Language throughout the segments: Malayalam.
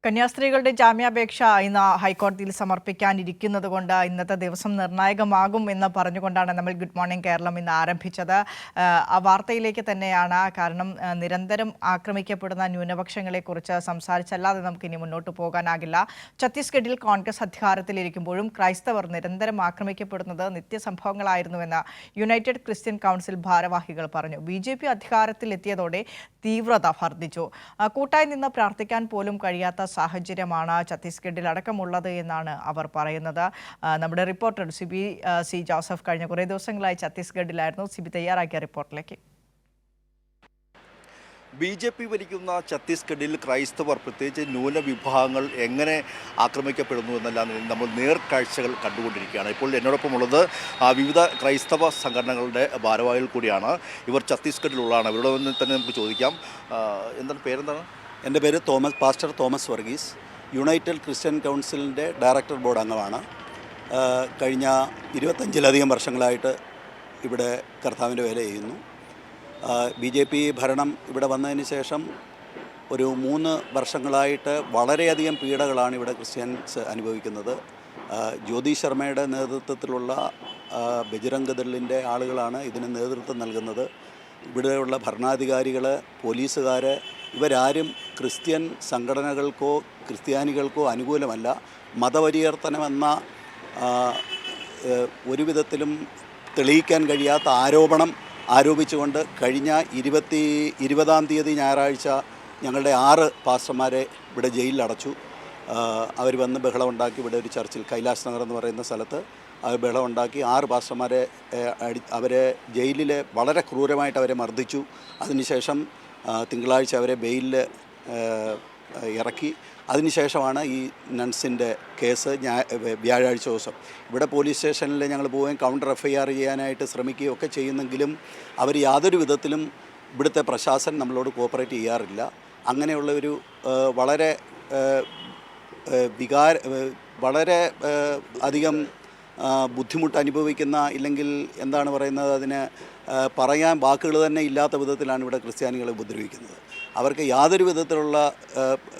കന്യാസ്ത്രീകളുടെ ജാമ്യാപേക്ഷ ഇന്ന് ഹൈക്കോടതിയിൽ സമർപ്പിക്കാനിരിക്കുന്നതുകൊണ്ട് ഇന്നത്തെ ദിവസം നിർണായകമാകും എന്ന് പറഞ്ഞുകൊണ്ടാണ് നമ്മൾ ഗുഡ് മോർണിംഗ് കേരളം ഇന്ന് ആരംഭിച്ചത്. ആ വാർത്തയിലേക്ക് തന്നെയാണ്. കാരണം നിരന്തരം ആക്രമിക്കപ്പെടുന്ന ന്യൂനപക്ഷങ്ങളെക്കുറിച്ച് സംസാരിച്ചല്ലാതെ നമുക്കിനി മുന്നോട്ട് പോകാനാകില്ല. ഛത്തീസ്ഗഡിൽ കോൺഗ്രസ് അധികാരത്തിലിരിക്കുമ്പോഴും ക്രൈസ്തവർ നിരന്തരം ആക്രമിക്കപ്പെടുന്നത് നിത്യസംഭവങ്ങളായിരുന്നുവെന്ന് യുണൈറ്റഡ് ക്രിസ്ത്യൻ കൗൺസിൽ ഭാരവാഹികൾ പറഞ്ഞു. BJP അധികാരത്തിലെത്തിയതോടെ തീവ്രത വർദ്ധിച്ചു. കൂട്ടായി നിന്ന് പ്രാർത്ഥിക്കാൻ പോലും കഴിയാത്ത സാഹചര്യമാണ് ഛത്തീസ്ഗഡിൽ അടക്കമുള്ളത് എന്നാണ് അവർ പറയുന്നത്. നമ്മുടെ റിപ്പോർട്ടർ സിബി സി ജോസഫ് കഴിഞ്ഞ കുറേ ദിവസങ്ങളായി ഛത്തീസ്ഗഡിലായിരുന്നു. സിബി തയ്യാറാക്കിയ റിപ്പോർട്ടിലേക്ക്. BJP ഭരിക്കുന്ന ഛത്തീസ്ഗഡിൽ ക്രൈസ്തവർ, പ്രത്യേകിച്ച് ന്യൂനവിഭാഗങ്ങൾ എങ്ങനെ ആക്രമിക്കപ്പെടുന്നു എന്നെല്ലാം നമ്മൾ നേർക്കാഴ്ചകൾ കണ്ടുകൊണ്ടിരിക്കുകയാണ്. ഇപ്പോൾ എന്നോടൊപ്പമുള്ളത് വിവിധ ക്രൈസ്തവ സംഘടനകളുടെ ഭാരവാഹികൾ കൂടിയാണ്. ഇവർ ഛത്തീസ്ഗഡിലുള്ളതാണ്. ഇവരോട് തന്നെ നമുക്ക് ചോദിക്കാം. എന്താണ് പേരെന്താണ്? എൻ്റെ പേര് pastor Thomas Varghese. United Christian കൗൺസിലിൻ്റെ ഡയറക്ടർ ബോർഡ് അംഗമാണ്. കഴിഞ്ഞ 25-ലധികം വർഷങ്ങളായിട്ട് ഇവിടെ കർത്താവിൻ്റെ വേല ചെയ്യുന്നു. BJP ഭരണം ഇവിടെ വന്നതിന് ശേഷം ഒരു 3 വർഷങ്ങളായിട്ട് വളരെയധികം പീഡകളാണ് ഇവിടെ ക്രിസ്ത്യൻസ് അനുഭവിക്കുന്നത്. ജ്യോതി ശർമ്മയുടെ നേതൃത്വത്തിലുള്ള ബജ്രംഗ് ദളിൻ്റെ ആളുകളാണ് ഇതിന് നേതൃത്വം നൽകുന്നത്. ഇവിടെയുള്ള ഭരണാധികാരികൾ, പോലീസുകാർ ഇവരാരും ക്രിസ്ത്യൻ സംഘടനകൾക്കോ ക്രിസ്ത്യാനികൾക്കോ അനുകൂലമല്ല. മതപരിവർത്തനമെന്ന ഒരു വിധത്തിലും തെളിയിക്കാൻ കഴിയാത്ത ആരോപണം ആരോപിച്ചുകൊണ്ട് കഴിഞ്ഞ 20-ാം തീയതി ഞായറാഴ്ച ഞങ്ങളുടെ 6 പാസ്റ്റർമാരെ ഇവിടെ ജയിലിൽ അടച്ചു. അവർ വന്ന് ബഹളമുണ്ടാക്കി. ഇവിടെ ഒരു ചർച്ചിൽ, കൈലാസ് നഗർ എന്ന് പറയുന്ന സ്ഥലത്ത് അവർ ബഹളമുണ്ടാക്കി 6 പാസ്റ്റർമാരെ അവരെ ജയിലിൽ വളരെ ക്രൂരമായിട്ട് അവരെ മർദ്ദിച്ചു. അതിനുശേഷം തിങ്കളാഴ്ച അവരെ ബെയിലിൽ ഇറക്കി. അതിനുശേഷമാണ് ഈ നൺസിൻ്റെ കേസ് വ്യാഴാഴ്ച ദിവസം ഇവിടെ പോലീസ് സ്റ്റേഷനിൽ ഞങ്ങൾ പോവുകയും കൗണ്ടർ FIR ചെയ്യാനായിട്ട് ശ്രമിക്കുകയും ഒക്കെ ചെയ്യുന്നെങ്കിലും അവർ യാതൊരു വിധത്തിലും ഇവിടുത്തെ പ്രശാസനം നമ്മളോട് കോപ്പറേറ്റ് ചെയ്യാറില്ല. അങ്ങനെയുള്ള ഒരു വളരെ അധികം ബുദ്ധിമുട്ട് അനുഭവിക്കുന്ന, ഇല്ലെങ്കിൽ എന്താണ് പറയുന്നത്, അതിന് പറയാൻ വാക്കുകൾ തന്നെ ഇല്ലാത്ത വിധത്തിലാണ് ഇവിടെ ക്രിസ്ത്യാനികളെ ഉപദ്രവിക്കുന്നത്. അവർക്ക് യാതൊരു വിധത്തിലുള്ള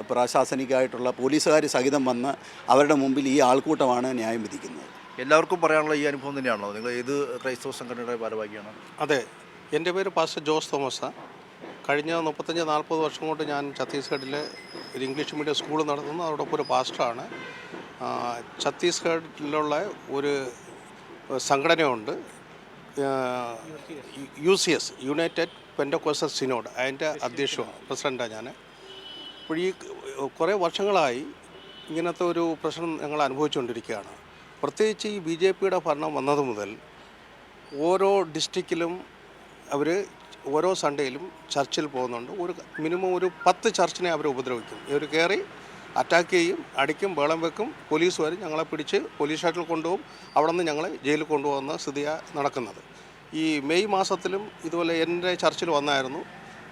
പ്രശാസനികമായിട്ടുള്ള പോലീസുകാർ സഹിതം വന്ന് അവരുടെ മുമ്പിൽ ഈ ആൾക്കൂട്ടമാണ് ന്യായം വിധിക്കുന്നത്. എല്ലാവർക്കും പറയാനുള്ള ഈ അനുഭവം തന്നെയാണോ? നിങ്ങൾ ഏത് ക്രൈസ്തവ സംഘടനയുടെ ഭാരവാഹിയാണ്? അതെ, എൻ്റെ പേര് പാസ്റ്റർ ജോസ് തോമസ്. കഴിഞ്ഞ 35-40 വർഷം കൊണ്ട് ഞാൻ ഛത്തീസ്ഗഡിൽ ഒരു ഇംഗ്ലീഷ് മീഡിയം സ്കൂൾ നടത്തുന്നു. അതോടൊപ്പം ഒരു പാസ്റ്ററാണ്. ഛത്തീസ്ഗഡിലുള്ള ഒരു സംഘടനയുണ്ട്, UCS, യുണൈറ്റഡ് പെൻഡക്കോസ്റ്റൽ സിനോഡ്. അതിൻ്റെ അധ്യക്ഷമാണ്, പ്രസിഡൻ്റാണ് ഞാൻ. അപ്പോൾ ഈ കുറേ വർഷങ്ങളായി ഇങ്ങനത്തെ ഒരു പ്രശ്നം ഞങ്ങൾ അനുഭവിച്ചുകൊണ്ടിരിക്കുകയാണ്. പ്രത്യേകിച്ച് ഈ BJPയുടെ ഭരണം വന്നത് മുതൽ ഓരോ ഡിസ്ട്രിക്റ്റിലും അവർ ഓരോ സൺഡേയിലും ചർച്ചിൽ പോകുന്നുണ്ട്. മിനിമം ഒരു 10 ചർച്ചിനെ അവർ ഉപദ്രവിക്കും. ഇവർ കയറി അറ്റാക്ക് ചെയ്യും, അടിക്കും, ബഹളം വെക്കും. പോലീസ് വരും, ഞങ്ങളെ പിടിച്ച് പോലീസ് സ്റ്റേഷനിൽ കൊണ്ടുപോകും. അവിടെ നിന്ന് ഞങ്ങളെ ജയിലിൽ കൊണ്ടുപോകുന്ന സ്ഥിതിയാണ് നടക്കുന്നത്. ഈ മെയ് മാസത്തിലും ഇതുപോലെ എൻ്റെ ചർച്ചിൽ വന്നായിരുന്നു.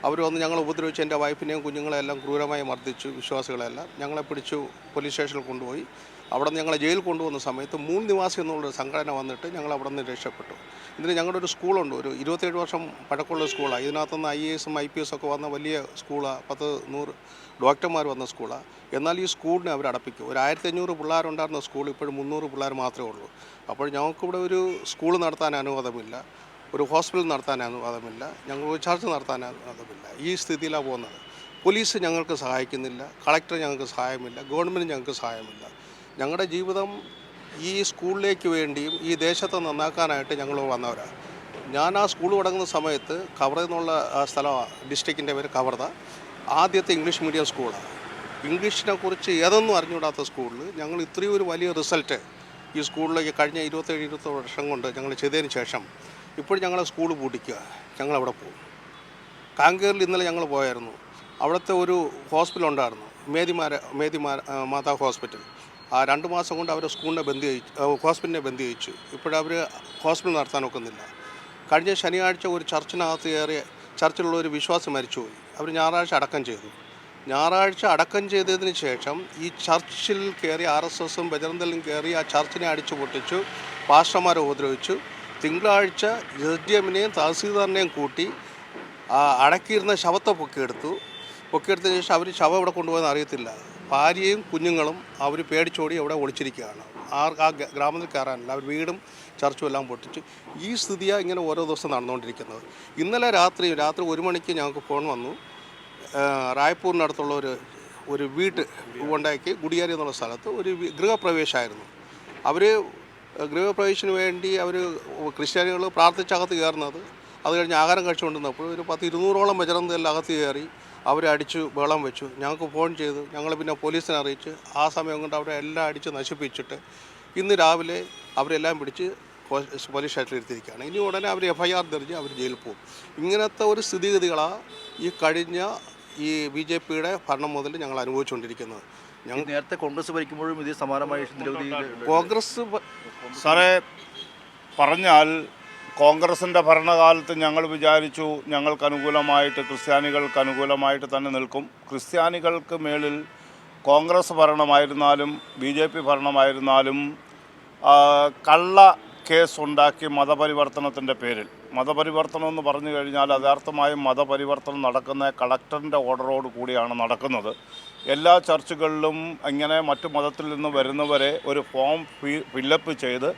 അവർ വന്ന് ഞങ്ങളെ ഉപദ്രവിച്ച് എൻ്റെ വൈഫിനെയും കുഞ്ഞുങ്ങളെല്ലാം ക്രൂരമായി മർദ്ദിച്ചു. വിശ്വാസികളെല്ലാം ഞങ്ങളെ പിടിച്ചു പോലീസ് സ്റ്റേഷനിൽ കൊണ്ടുപോയി. അവിടെ നിന്ന് ഞങ്ങളെ ജയിലിൽ കൊണ്ടുപോകുന്ന സമയത്ത് 3 നിവാസി എന്നുള്ളൊരു സംഘടന വന്നിട്ട് ഞങ്ങൾ അവിടെ നിന്ന് രക്ഷപ്പെട്ടു. ഇതിന് ഞങ്ങളുടെ ഒരു സ്കൂളുണ്ട്, ഒരു 27 വർഷം പഴക്കമുള്ള സ്കൂളാണ്. ഇതിനകത്തുനിന്ന് IAS IPS ഒക്കെ വന്ന വലിയ സ്കൂളാണ്. 100 ഡോക്ടർമാർ വന്ന സ്കൂളാണ്. എന്നാൽ ഈ സ്കൂളിനെ അവർ അടപ്പിക്കും. ഒരു 1500 പിള്ളേരുണ്ടായിരുന്ന സ്കൂൾ ഇപ്പോഴും 300 പിള്ളേർ മാത്രമേ ഉള്ളൂ. അപ്പോൾ ഞങ്ങൾക്കിവിടെ ഒരു സ്കൂൾ നടത്താൻ അനുവാദമില്ല, ഒരു ഹോസ്പിറ്റൽ നടത്താൻ അനുവാദമില്ല, ഞങ്ങൾക്ക് ചർച്ച നടത്താൻ അനുവാദമില്ല. ഈ സ്ഥിതിയിലാണ് പോകുന്നത്. പോലീസ് ഞങ്ങൾക്ക് സഹായിക്കുന്നില്ല, കളക്ടർ ഞങ്ങൾക്ക് സഹായമില്ല, ഗവൺമെൻറ് ഞങ്ങൾക്ക് സഹായമില്ല. ഞങ്ങളുടെ ജീവിതം ഈ സ്കൂളിലേക്ക് വേണ്ടിയും ഈ ദേശത്തെ നന്നാക്കാനായിട്ട് ഞങ്ങൾ വന്നവരാണ്. ഞാൻ ആ സ്കൂൾ തുടങ്ങുന്ന സമയത്ത് കവർദ എന്നുള്ള സ്ഥലമാണ്, ഡിസ്ട്രിക്റ്റിൻ്റെ പേര് കവർദ. ആദ്യത്തെ ഇംഗ്ലീഷ് മീഡിയം സ്കൂളാണ്. ഇംഗ്ലീഷിനെ കുറിച്ച് ഏതൊന്നും അറിഞ്ഞുകൂടാത്ത സ്കൂളിൽ ഞങ്ങൾ ഇത്രയും ഒരു വലിയ റിസൾട്ട് ഈ സ്കൂളിലേക്ക് കഴിഞ്ഞ 27-28 വർഷം കൊണ്ട് ഞങ്ങൾ ചെയ്തതിന് ശേഷം ഇപ്പോൾ ഞങ്ങളെ സ്കൂൾ പൂട്ടിക്കുക. ഞങ്ങളവിടെ പോകും. കാങ്കേറിൽ ഇന്നലെ ഞങ്ങൾ പോയായിരുന്നു. അവിടുത്തെ ഒരു ഹോസ്പിറ്റൽ ഉണ്ടായിരുന്നു, മാതാ ഹോസ്പിറ്റൽ. ആ 2 മാസം കൊണ്ട് അവർ ഹോസ്പിറ്റലിനെ ബന്ദ് ചെയ്യിച്ചു. ഇപ്പോഴവർ ഹോസ്പിറ്റൽ നടത്താൻ ഒക്കുന്നില്ല. കഴിഞ്ഞ ശനിയാഴ്ച ഒരു ചർച്ചിനകത്ത് കയറി ചർച്ചിലുള്ള ഒരു വിശ്വാസം മരിച്ചുപോയി. അവർ ഞായറാഴ്ച അടക്കം ചെയ്തു. ഞായറാഴ്ച അടക്കം ചെയ്തതിന് ശേഷം ഈ ചർച്ചിൽ കയറി RSSും ബജ്രംഗ് ദളും കയറി ആ ചർച്ചിനെ അടിച്ചു പൊട്ടിച്ചു, പാസ്റ്റർമാരെ ഉപദ്രവിച്ചു. തിങ്കളാഴ്ച SDMനെയും തഹസീൽദാറിനെയും കൂട്ടി അടക്കിയിരുന്ന ശവത്തെ പൊക്കിയെടുത്തതിന് ശേഷം അവർ ശവം ഇവിടെ കൊണ്ടുപോയെന്ന് അറിയത്തില്ല. ഭാര്യയും കുഞ്ഞുങ്ങളും അവർ പേടിച്ചോടി അവിടെ ഒളിച്ചിരിക്കുകയാണ്. ആ ഗ്രാമത്തിൽ കയറാനില്ല, അവർ വീടും ചർച്ചും എല്ലാം പൊട്ടിച്ചു. ഈ സ്ഥിതിയാണ് ഇങ്ങനെ ഓരോ ദിവസം നടന്നുകൊണ്ടിരിക്കുന്നത്. ഇന്നലെ രാത്രി 1 മണിക്ക് ഞങ്ങൾക്ക് ഫോൺ വന്നു. റായ്പൂരിനടുത്തുള്ള ഒരു വീട്ട് ഉണ്ടാക്കി ഗുഡിയാരി എന്നുള്ള സ്ഥലത്ത് ഒരു ഗൃഹപ്രവേശമായിരുന്നു. അവർ ഗൃഹപ്രവേശത്തിന് വേണ്ടി ക്രിസ്ത്യാനികൾ പ്രാർത്ഥിച്ചകത്ത് കയറുന്നത്. അത് കഴിഞ്ഞ് ആഹാരം കഴിച്ചുകൊണ്ടിരുന്നപ്പോൾ ഒരു 10-200ഓളം ബജറന്തെല്ലാം അകത്ത് കയറി അവരെ അടിച്ചു ബഹളം വെച്ചു. ഞങ്ങൾക്ക് ഫോൺ ചെയ്തു, ഞങ്ങൾ പിന്നെ പോലീസിനെ അറിയിച്ച് ആ സമയം കൊണ്ട് അവരെ എല്ലാം അടിച്ച് നശിപ്പിച്ചിട്ട് ഇന്ന് രാവിലെ അവരെല്ലാം പിടിച്ച് പോലീസ് സ്റ്റേഷനിൽ ഇരുത്തിയിരിക്കുകയാണ്. ഇനി ഉടനെ അവർ FIR ദർജ് അവർ ജയിലിൽ പോകും. ഇങ്ങനത്തെ ഒരു സ്ഥിതിഗതികളാണ് ഈ കഴിഞ്ഞ BJPയുടെ ഭരണം മുതൽ ഞങ്ങൾ അനുഭവിച്ചുകൊണ്ടിരിക്കുന്നത്. ഞങ്ങൾ നേരത്തെ കോൺഗ്രസ് ഭരിക്കുമ്പോഴും ഇത് സമാനമായ നിരവധി കോൺഗ്രസ് സാറേ പറഞ്ഞാൽ കോൺഗ്രസിൻ്റെ ഭരണകാലത്ത് ഞങ്ങൾ വിചാരിച്ചു ഞങ്ങൾക്ക് അനുകൂലമായിട്ട് ക്രിസ്ത്യാനികൾക്ക് അനുകൂലമായിട്ട് തന്നെ നിൽക്കും. ക്രിസ്ത്യാനികൾക്ക് മേളിൽ കോൺഗ്രസ് ഭരണമായിരുന്നാലും BJP ഭരണമായിരുന്നാലും കള്ള കേസ് ഉണ്ടാക്കി മതപരിവർത്തനത്തിൻ്റെ പേരിൽ. മതപരിവർത്തനം എന്ന് പറഞ്ഞു കഴിഞ്ഞാൽ യഥാർത്ഥമായും മതപരിവർത്തനം നടക്കുന്ന കളക്ടറിൻ്റെ ഓർഡറോട് കൂടിയാണ് നടക്കുന്നത്. എല്ലാ ചർച്ചുകളിലും ഇങ്ങനെ മറ്റു മതത്തിൽ നിന്ന് വരുന്നവരെ ഒരു ഫോം ഫില്ലപ്പ് ചെയ്ത്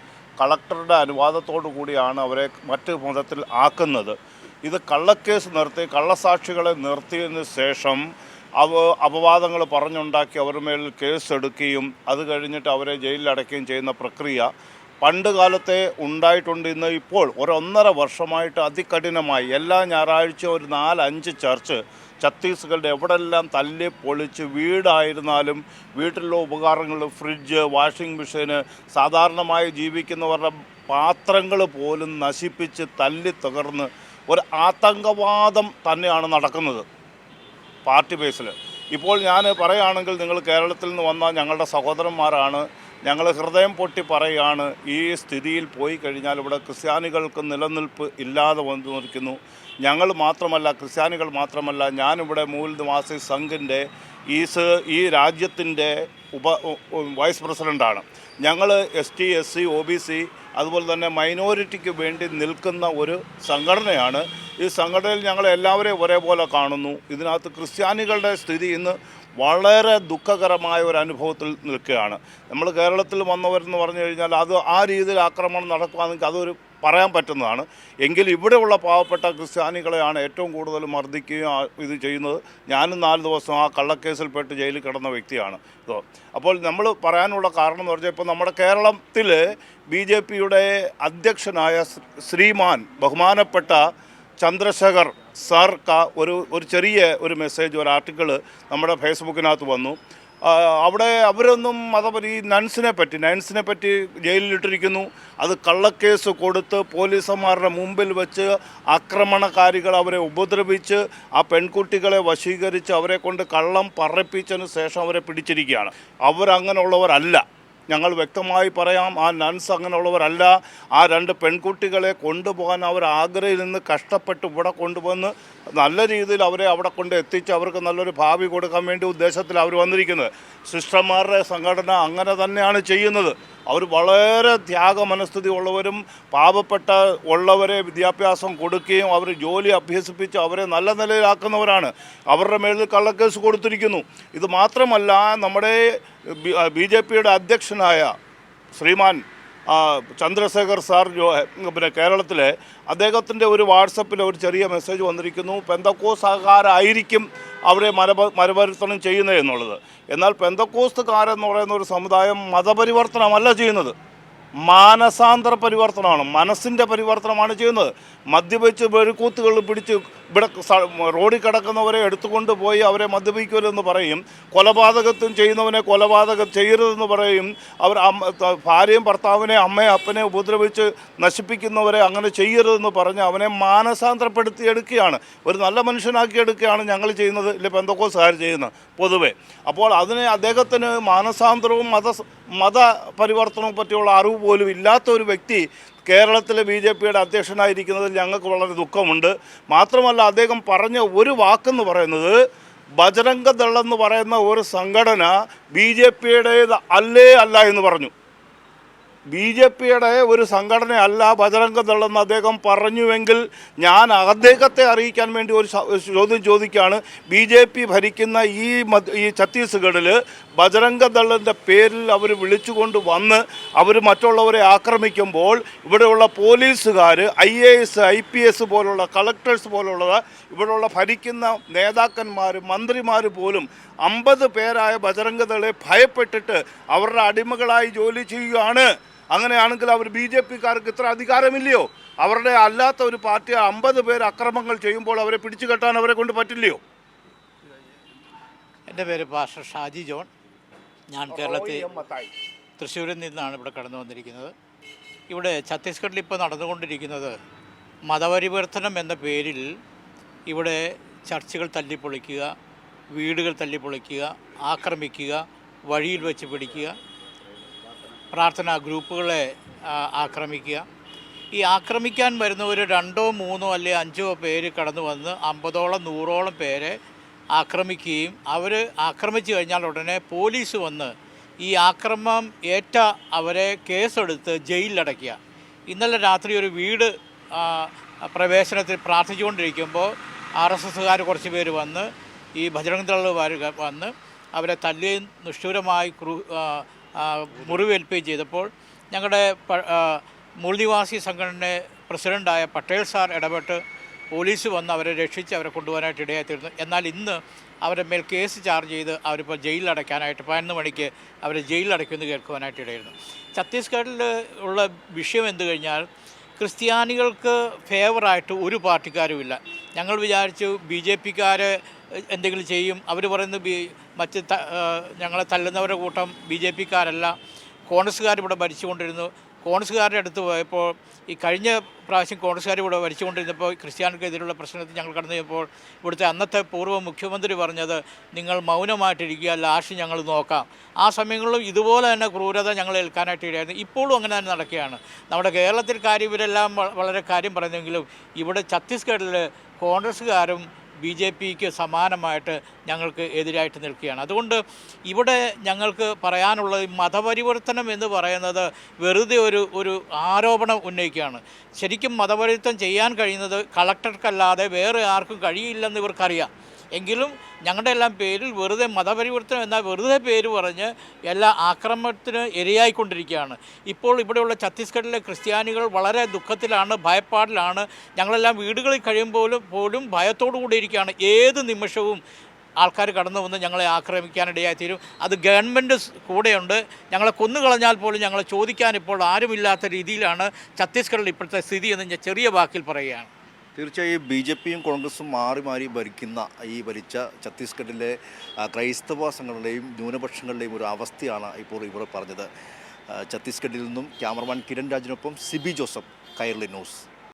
കളക്ടറുടെ അനുവാദത്തോടു കൂടിയാണ് അവരെ മറ്റ് മതത്തിൽ ആക്കുന്നത്. ഇത് കള്ളക്കേസ് നിർത്തി കള്ളസാക്ഷികളെ നിർത്തിയതിന് ശേഷം അപവാദങ്ങൾ പറഞ്ഞുണ്ടാക്കി അവരുടെ മേൽ കേസെടുക്കുകയും അത് കഴിഞ്ഞിട്ട് അവരെ ജയിലിലടയ്ക്കുകയും ചെയ്യുന്ന പ്രക്രിയ പണ്ട് കാലത്തെ ഉണ്ടായിട്ടുണ്ട്. ഇന്ന് ഇപ്പോൾ 1.5 വർഷമായിട്ട് അതികഠിനമായി എല്ലാ ഞായറാഴ്ചയും ഒരു 4-5 ചർച്ച് ഛത്തീസ്ഗഡിൽ എവിടെല്ലാം തല്ലി പൊളിച്ച് വീടായിരുന്നാലും വീട്ടിലുള്ള ഉപകരണങ്ങൾ, ഫ്രിഡ്ജ്, വാഷിംഗ് മെഷീന്, സാധാരണമായി ജീവിക്കുന്നവരുടെ പാത്രങ്ങൾ പോലും നശിപ്പിച്ച് തല്ലി തകർന്ന് ഒരു ആതങ്കവാദം തന്നെയാണ് നടക്കുന്നത് പാർട്ടി ബേസിൽ. ഇപ്പോൾ ഞാൻ പറയുകയാണെങ്കിൽ നിങ്ങൾ കേരളത്തിൽ നിന്ന് വന്ന ഞങ്ങളുടെ സഹോദരന്മാരാണ്. ഞങ്ങൾ ഹൃദയം പൊട്ടി പറയുകയാണ്, ഈ സ്ഥിതിയിൽ പോയി കഴിഞ്ഞാൽ ഇവിടെ ക്രിസ്ത്യാനികൾക്ക് നിലനിൽപ്പ് ഇല്ലാതെ വന്നിരിക്കുന്നു. ഞങ്ങൾ മാത്രമല്ല, ക്രിസ്ത്യാനികൾ മാത്രമല്ല, ഞാനിവിടെ മൂൽ നിവാസി സംഘിൻ്റെ ഈ രാജ്യത്തിൻ്റെ വൈസ് പ്രസിഡൻ്റാണ്. ഞങ്ങൾ ST SC OBC അതുപോലെ തന്നെ മൈനോറിറ്റിക്ക് വേണ്ടി നിൽക്കുന്ന ഒരു സംഘടനയാണ്. ഈ സംഘടനയിൽ ഞങ്ങൾ എല്ലാവരെയും ഒരേപോലെ കാണുന്നു. ഇതിനകത്ത് ക്രിസ്ത്യാനികളുടെ സ്ഥിതി ഇന്ന് വളരെ ദുഃഖകരമായ ഒരു അനുഭവത്തിൽ നിൽക്കുകയാണ്. നമ്മൾ കേരളത്തിൽ വന്നവരെന്ന് പറഞ്ഞു കഴിഞ്ഞാൽ അത് ആ രീതിയിൽ ആക്രമണം നടക്കുകയാണെങ്കിൽ അതൊരു പറയാൻ പറ്റുന്നതാണ്. എങ്കിൽ ഇവിടെയുള്ള പാവപ്പെട്ട ക്രിസ്ത്യാനികളെയാണ് ഏറ്റവും കൂടുതൽ മർദ്ദിക്കുകയും ഇത് ചെയ്യുന്നത്. ഞാനും 4 ദിവസം ആ കള്ളക്കേസിൽപ്പെട്ട് ജയിലിൽ കിടന്ന വ്യക്തിയാണ്. അപ്പോൾ നമ്മൾ പറയാനുള്ള കാരണം എന്ന് പറഞ്ഞാൽ ഇപ്പോൾ നമ്മുടെ കേരളത്തിൽ BJPയുടെ അധ്യക്ഷനായ ശ്രീമാൻ ബഹുമാനപ്പെട്ട ചന്ദ്രശേഖർ സാർക്ക് ഒരു ചെറിയ ഒരു മെസ്സേജ്, ഒരു ആർട്ടിക്കിൾ നമ്മുടെ ഫേസ്ബുക്കിനകത്ത് വന്നു. അവിടെ അവരൊന്നും ഈ നൻസിനെ പറ്റി ജയിലിലിട്ടിരിക്കുന്നു. അത് കള്ളക്കേസ് കൊടുത്ത് പോലീസന്മാരുടെ മുമ്പിൽ വെച്ച് ആക്രമണകാരികൾ അവരെ ഉപദ്രവിച്ച് ആ പെൺകുട്ടികളെ വശീകരിച്ച് അവരെ കൊണ്ട് കള്ളം പറയിപ്പിച്ചതിന് ശേഷം അവരെ പിടിച്ചിരിക്കുകയാണ്. അവരങ്ങനെയുള്ളവരല്ല. ഞങ്ങൾ വ്യക്തമായി പറയാം, ആ നൻസ് അങ്ങനെയുള്ളവരല്ല. ആ 2 പെൺകുട്ടികളെ കൊണ്ടുപോകാൻ അവർ ആഗ്രയിൽ നിന്ന് കഷ്ടപ്പെട്ട് ഇവിടെ കൊണ്ടുവന്ന് നല്ല രീതിയിൽ അവരെ അവിടെ കൊണ്ട് എത്തിച്ച് അവർക്ക് നല്ലൊരു ഭാവി കൊടുക്കാൻ വേണ്ടി ഉദ്ദേശത്തിൽ അവർ വന്നിരിക്കുന്നത്. സിസ്റ്റർമാരുടെ സംഘടന അങ്ങനെ തന്നെയാണ് ചെയ്യുന്നത്. അവർ വളരെ ത്യാഗ മനസ്ഥിതി ഉള്ളവരും പാവപ്പെട്ട ഉള്ളവരെ വിദ്യാഭ്യാസം കൊടുക്കുകയും അവർ ജോലി അഭ്യസിപ്പിച്ച് അവരെ നല്ല നിലയിലാക്കുന്നവരാണ്. അവരുടെ മേളിൽ കള്ളക്കേസ് കൊടുത്തിരിക്കുന്നു. ഇത് മാത്രമല്ല, നമ്മുടെ BJPയുടെ അധ്യക്ഷനായ ശ്രീമാൻ ചന്ദ്രശേഖർ സാർ പിന്നെ കേരളത്തിലെ അദ്ദേഹത്തിൻ്റെ ഒരു വാട്സപ്പിൽ ഒരു ചെറിയ മെസ്സേജ് വന്നിരിക്കുന്നു. പെന്തക്കോസ്തുകാരായിരിക്കും അവരെ മതപരിവർത്തനം ചെയ്യുന്നത് എന്നുള്ളത്. എന്നാൽ പെന്തക്കോസ്തുകാരെന്ന് പറയുന്ന ഒരു സമുദായം മതപരിവർത്തനമല്ല ചെയ്യുന്നത്, മാനസാന്തര പരിവർത്തനമാണ്, മനസ്സിൻ്റെ പരിവർത്തനമാണ് ചെയ്യുന്നത്. മദ്യപിച്ച് വെറുക്കൂത്തുകൾ പിടിച്ച് ഇവിടെ റോഡിൽ കിടക്കുന്നവരെ എടുത്തുകൊണ്ട് പോയി അവരെ മദ്യപിക്കരുതെന്ന് പറയും. കൊലപാതകത്തും ചെയ്യുന്നവനെ കൊലപാതകം ചെയ്യരുതെന്ന് പറയും. അവർ ഭാര്യയും ഭർത്താവിനെ അമ്മയെ അപ്പനെ ഉപദ്രവിച്ച് നശിപ്പിക്കുന്നവരെ അങ്ങനെ ചെയ്യരുതെന്ന് പറഞ്ഞ് അവനെ മാനസാന്തരപ്പെടുത്തി എടുക്കുകയാണ്, ഒരു നല്ല മനുഷ്യനാക്കി എടുക്കുകയാണ് ഞങ്ങൾ ചെയ്യുന്നത്, ഇല്ല പെന്തക്കോസ്തുകാർ ചെയ്യുന്നത് പൊതുവെ. അപ്പോൾ അദ്ദേഹത്തിന് മാനസാന്തരവും മത പരിവർത്തനവും പറ്റിയുള്ള അറിവ് പോലും ഇല്ലാത്ത ഒരു വ്യക്തി കേരളത്തിലെ BJPയുടെ അധ്യക്ഷനായിരിക്കുന്നതിൽ ഞങ്ങൾക്ക് വളരെ ദുഃഖമുണ്ട്. മാത്രമല്ല, അദ്ദേഹം പറഞ്ഞ ഒരു വാക്കെന്ന് പറയുന്നത് ബജരംഗ ദൾ എന്ന് പറയുന്ന ഒരു സംഘടന BJPയുടേത് അല്ല എന്ന് പറഞ്ഞു. BJPയുടെ ഒരു സംഘടനയല്ല ബജറംഗ് ദൾ എന്ന് അദ്ദേഹം പറഞ്ഞുവെങ്കിൽ ഞാൻ അദ്ദേഹത്തെ അറിയിക്കാൻ വേണ്ടി ഒരു ചോദ്യം ചോദിക്കുകയാണ്. BJP ഭരിക്കുന്ന ഈ ഛത്തീസ്ഗഡിൽ ബജറംഗ് ദളിൻ്റെ പേരിൽ അവർ വിളിച്ചുകൊണ്ട് വന്ന് അവർ മറ്റുള്ളവരെ ആക്രമിക്കുമ്പോൾ ഇവിടെയുള്ള പോലീസുകാർ, IAS IPS പോലുള്ള കളക്ടേഴ്സ് പോലുള്ള ഇവിടെയുള്ള ഭരിക്കുന്ന നേതാക്കന്മാർ, മന്ത്രിമാർ പോലും 50 പേരായ ബജറംഗ് ദളെ ഭയപ്പെട്ടിട്ട് അവരുടെ അടിമകളായി ജോലി ചെയ്യുകയാണ്. അങ്ങനെയാണെങ്കിൽ അവർ BJPക്കാർക്ക് ഇത്ര അധികാരമില്ലയോ? അവരുടെ അല്ലാത്ത ഒരു പാർട്ടി 50 പേർ അക്രമങ്ങൾ ചെയ്യുമ്പോൾ അവരെ പിടിച്ചു കെട്ടാൻ അവരെ കൊണ്ട് പറ്റില്ലയോ? എൻ്റെ പേര് പാസ്റ്റർ ഷാജി ജോൺ. ഞാൻ കേരളത്തിൽ തൃശ്ശൂരിൽ നിന്നാണ് ഇവിടെ കടന്നു വന്നിരിക്കുന്നത്. ഇവിടെ ഛത്തീസ്ഗഡിൽ ഇപ്പോൾ നടന്നുകൊണ്ടിരിക്കുന്നത് മതപരിവർത്തനം എന്ന പേരിൽ ഇവിടെ ചർച്ചുകൾ തല്ലിപ്പൊളിക്കുക, വീടുകൾ തല്ലിപ്പൊളിക്കുക, ആക്രമിക്കുക, വഴിയിൽ വെച്ച് പിടിക്കുക, പ്രാർത്ഥനാ ഗ്രൂപ്പുകളെ ആക്രമിക്കുക. ഈ ആക്രമിക്കാൻ വരുന്നവർ 2, 3 അല്ലെങ്കിൽ 5 പേര് കടന്നു വന്ന് 50ഓളം 100ഓളം പേരെ ആക്രമിക്കുകയും അവർ ആക്രമിച്ചു കഴിഞ്ഞാൽ ഉടനെ പോലീസ് വന്ന് ഈ ആക്രമണം ഏറ്റ അവരെ കേസെടുത്ത് ജയിലിലടയ്ക്കുക. ഇന്നലെ രാത്രി ഒരു വീട് പ്രവേശനത്തിൽ പ്രാർത്ഥിച്ചുകൊണ്ടിരിക്കുമ്പോൾ RSSകാർ കുറച്ച് പേര് വന്ന് ഈ ബജറംഗ് ദൾ വന്ന് അവരെ തല്ലുകയും നിഷ്ഠൂരമായി മുറിവേൽക്കുകയും ചെയ്തപ്പോൾ ഞങ്ങളുടെ മൂൽനിവാസി സംഘടന പ്രസിഡൻ്റായ പട്ടേൽ സാർ ഇടപെട്ട് പോലീസ് വന്ന് അവരെ രക്ഷിച്ച് അവരെ കൊണ്ടുപോകാനായിട്ട് ഇടയായിത്തീർന്നു. എന്നാൽ ഇന്ന് അവരുടെ മേൽ കേസ് ചാർജ് ചെയ്ത് അവരിപ്പോൾ ജയിലിലടയ്ക്കാനായിട്ട് 11 മണിക്ക് അവരെ ജയിലിലടയ്ക്കുമെന്ന് കേൾക്കുവാനായിട്ട് ഇടയായിരുന്നു. ഛത്തീസ്ഗഡിൽ ഉള്ള വിഷയം എന്ത് കഴിഞ്ഞാൽ ക്രിസ്ത്യാനികൾക്ക് ഫേവറായിട്ട് ഒരു പാർട്ടിക്കാരുമില്ല. ഞങ്ങൾ വിചാരിച്ചു BJPക്കാർ എന്തെങ്കിലും ചെയ്യും. അവർ പറയുന്നത് മറ്റ് ഞങ്ങളെ തല്ലുന്നവരുടെ കൂട്ടം BJPക്കാരല്ല, കോൺഗ്രസ്സുകാർ ഇവിടെ ഭരിച്ചുകൊണ്ടിരുന്നു. കോൺഗ്രസ്സുകാരുടെ അടുത്ത് പോയപ്പോൾ ഈ കഴിഞ്ഞ പ്രാവശ്യം കോൺഗ്രസ്സുകാർ ഇവിടെ ഭരിച്ചുകൊണ്ടിരുന്നപ്പോൾ ക്രിസ്ത്യാനികൾക്കെതിരെയുള്ള പ്രശ്നത്തിൽ ഞങ്ങൾ കടന്നു കഴിഞ്ഞപ്പോൾ ഇവിടുത്തെ അന്നത്തെ പൂർവ്വ മുഖ്യമന്ത്രി പറഞ്ഞത് നിങ്ങൾ മൗനമായിട്ടിരിക്കുക, ലാസ്റ്റ് ഞങ്ങൾ നോക്കാം. ആ സമയങ്ങളിലും ഇതുപോലെ തന്നെ ക്രൂരത ഞങ്ങൾ ഏൽക്കാനായിട്ട് ഇടയായിരുന്നു. ഇപ്പോഴും അങ്ങനെ തന്നെ നടക്കുകയാണ്. നമ്മുടെ കേരളത്തിൽ കാര്യം ഇവരെല്ലാം വളരെ കാര്യം പറയുന്നെങ്കിലും ഇവിടെ ഛത്തീസ്ഗഡിൽ കോൺഗ്രസ്സുകാരും BJPക്ക് സമാനമായിട്ട് ഞങ്ങൾക്ക് എതിരായിട്ട് നിൽക്കുകയാണ്. അതുകൊണ്ട് ഇവിടെ ഞങ്ങൾക്ക് പറയാനുള്ളത് മതപരിവർത്തനം എന്ന് പറയുന്നത് വെറുതെ ഒരു ആരോപണം ഉന്നയിക്കുകയാണ്. ശരിക്കും മതപരിവർത്തനം ചെയ്യാൻ കഴിയുന്നത് കളക്ടർക്കല്ലാതെ വേറെ ആർക്കും കഴിയില്ലെന്ന് ഇവർക്കറിയാം. എങ്കിലും ഞങ്ങളുടെ എല്ലാം പേരിൽ വെറുതെ മതപരിവർത്തനം എന്നാൽ വെറുതെ പേര് പറഞ്ഞ് എല്ലാ ആക്രമണത്തിന് ഇരയായിക്കൊണ്ടിരിക്കുകയാണ്. ഇപ്പോൾ ഇവിടെയുള്ള ഛത്തീസ്ഗഡിലെ ക്രിസ്ത്യാനികൾ വളരെ ദുഃഖത്തിലാണ്, ഭയപ്പാടിലാണ്. ഞങ്ങളെല്ലാം വീടുകളിൽ പോലും ഭയത്തോടു കൂടി ഇരിക്കുകയാണ്. ഏത് നിമിഷവും ആൾക്കാർ കടന്നു വന്ന് ഞങ്ങളെ ആക്രമിക്കാനിടയായിത്തീരും. അത് ഗവൺമെൻറ് കൂടെയുണ്ട്. ഞങ്ങളെ കൊന്നുകളഞ്ഞാൽ പോലും ഞങ്ങളെ ചോദിക്കാൻ ഇപ്പോൾ ആരുമില്ലാത്ത രീതിയിലാണ് ഛത്തീസ്ഗഡിൽ ഇപ്പോഴത്തെ സ്ഥിതി എന്ന് ഞാൻ ചെറിയ വാക്കിൽ പറയുകയാണ്. തീർച്ചയായും BJPയും കോൺഗ്രസും മാറി ഭരിക്കുന്ന ഈ ഭരിച്ച ഛത്തീസ്ഗഡിലെ ക്രൈസ്തവ സംഘടനയുടെയും ന്യൂനപക്ഷങ്ങളുടെയും ഒരു അവസ്ഥയാണ് ഇപ്പോൾ ഇവർ പറഞ്ഞത്. ഛത്തീസ്ഗഡിൽ നിന്നും ക്യാമറമാൻ കിരൺ രാജിനൊപ്പം സിബി ജോസഫ്, കൈരളി ന്യൂസ്.